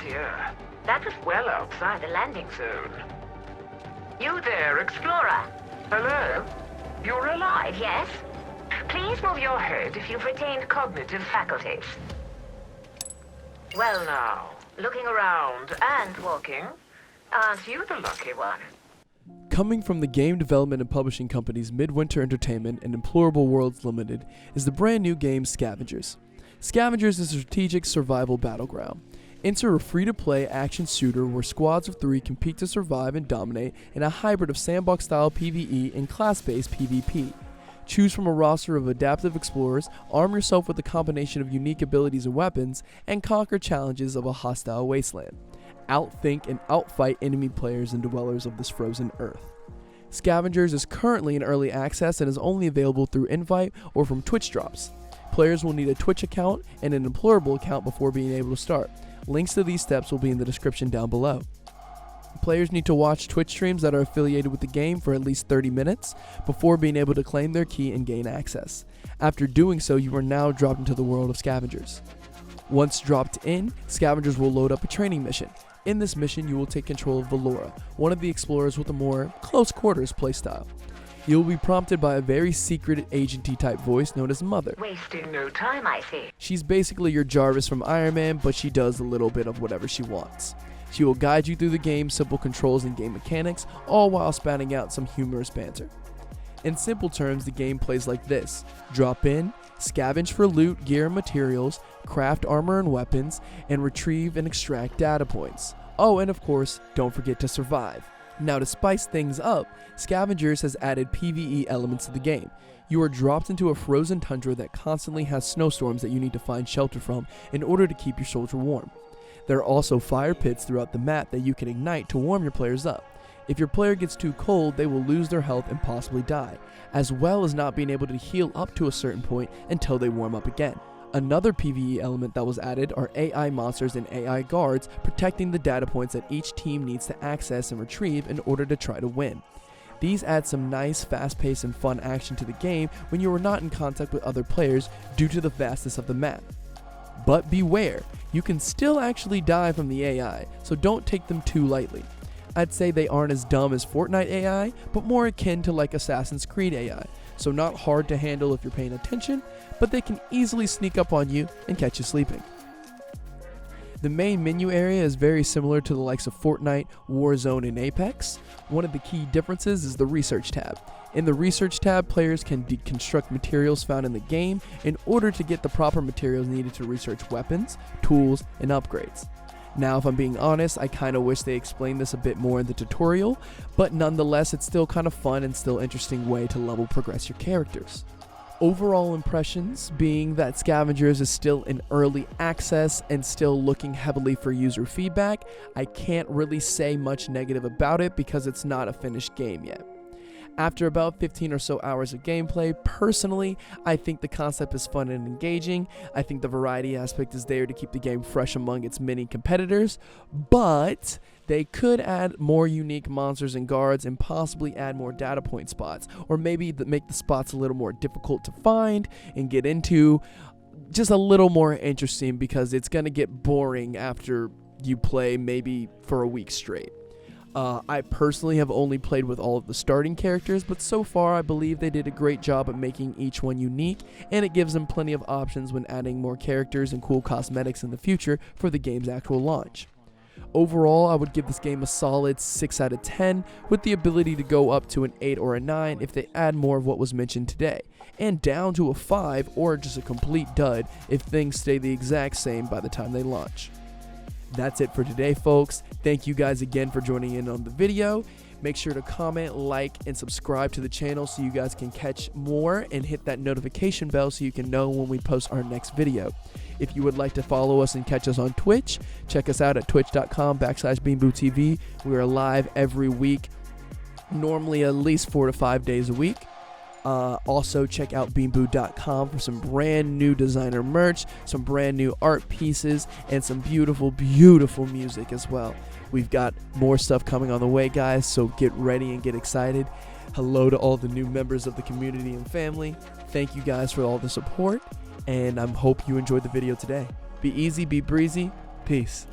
dear. That was well outside the landing zone. You there, Explorer? Hello? You're alive, yes? Please move your head if you've retained cognitive faculties. Well now, looking around and walking, aren't you the lucky one? Coming from the game development and publishing companies Midwinter Entertainment and Implorable Worlds Limited is the brand new game Scavengers. Scavengers is a strategic survival battleground. Enter a free-to-play action shooter where squads of 3 compete to survive and dominate in a hybrid of sandbox-style PvE and class-based PvP. Choose from a roster of adaptive explorers, arm yourself with a combination of unique abilities and weapons, and conquer challenges of a hostile wasteland. Outthink and outfight enemy players and dwellers of this frozen earth. Scavengers is currently in early access and is only available through invite or from Twitch drops. Players will need a Twitch account and an Implorable account before being able to start. Links to these steps will be in the description down below. Players need to watch Twitch streams that are affiliated with the game for at least 30 minutes before being able to claim their key and gain access. After doing so, you are now dropped into the world of Scavengers. Once dropped in, Scavengers will load up a training mission. In this mission, you will take control of Valora, one of the explorers with a more close quarters playstyle. You will be prompted by a very secret agenty type voice known as Mother. Wasting no time, I see. She's basically your Jarvis from Iron Man, but she does a little bit of whatever she wants. She will guide you through the game's simple controls and game mechanics, all while spouting out some humorous banter. In simple terms, the game plays like this: drop in, scavenge for loot, gear, and materials, craft armor and weapons, and retrieve and extract data points. Oh, and of course, don't forget to survive. Now, to spice things up, Scavengers has added PvE elements to the game. You are dropped into a frozen tundra that constantly has snowstorms that you need to find shelter from in order to keep your soldier warm. There are also fire pits throughout the map that you can ignite to warm your players up. If your player gets too cold, they will lose their health and possibly die, as well as not being able to heal up to a certain point until they warm up again. Another PvE element that was added are AI monsters and AI guards protecting the data points that each team needs to access and retrieve in order to try to win. These add some nice, fast-paced and fun action to the game when you are not in contact with other players due to the vastness of the map. But beware, you can still actually die from the AI, so don't take them too lightly. I'd say they aren't as dumb as Fortnite AI, but more akin to like Assassin's Creed AI, so not hard to handle if you're paying attention, but they can easily sneak up on you and catch you sleeping. The main menu area is very similar to the likes of Fortnite, Warzone, and Apex. One of the key differences is the Research tab. In the Research tab, players can deconstruct materials found in the game in order to get the proper materials needed to research weapons, tools, and upgrades. Now, if I'm being honest, I kind of wish they explained this a bit more in the tutorial, but nonetheless, it's still kind of fun and still interesting way to level progress your characters. Overall impressions being that Scavengers is still in early access and still looking heavily for user feedback. I can't really say much negative about it because it's not a finished game yet. After about 15 or so hours of gameplay, personally, I think the concept is fun and engaging. I think the variety aspect is there to keep the game fresh among its many competitors, but they could add more unique monsters and guards and possibly add more data point spots, or maybe make the spots a little more difficult to find and get into, just a little more interesting, because it's going to get boring after you play maybe for a week straight. I personally have only played with all of the starting characters, but so far I believe they did a great job at making each one unique, and it gives them plenty of options when adding more characters and cool cosmetics in the future for the game's actual launch. Overall, I would give this game a solid 6 out of 10, with the ability to go up to an 8 or a 9 if they add more of what was mentioned today, and down to a 5 or just a complete dud if things stay the exact same by the time they launch. That's it for today, folks. Thank you guys again for joining in on the video. Make sure to comment, like, and subscribe to the channel so you guys can catch more, and hit that notification bell so you can know when we post our next video. If you would like to follow us and catch us on Twitch, check us out at twitch.com/BeanBooTV. We are live every week, normally at least 4 to 5 days a week. Also, check out beanboo.com for some brand new designer merch, some brand new art pieces, and some beautiful, beautiful music as well. We've got more stuff coming on the way, guys, so get ready and get excited. Hello to all the new members of the community and family. Thank you guys for all the support, and I hope you enjoyed the video today. Be easy, be breezy. Peace.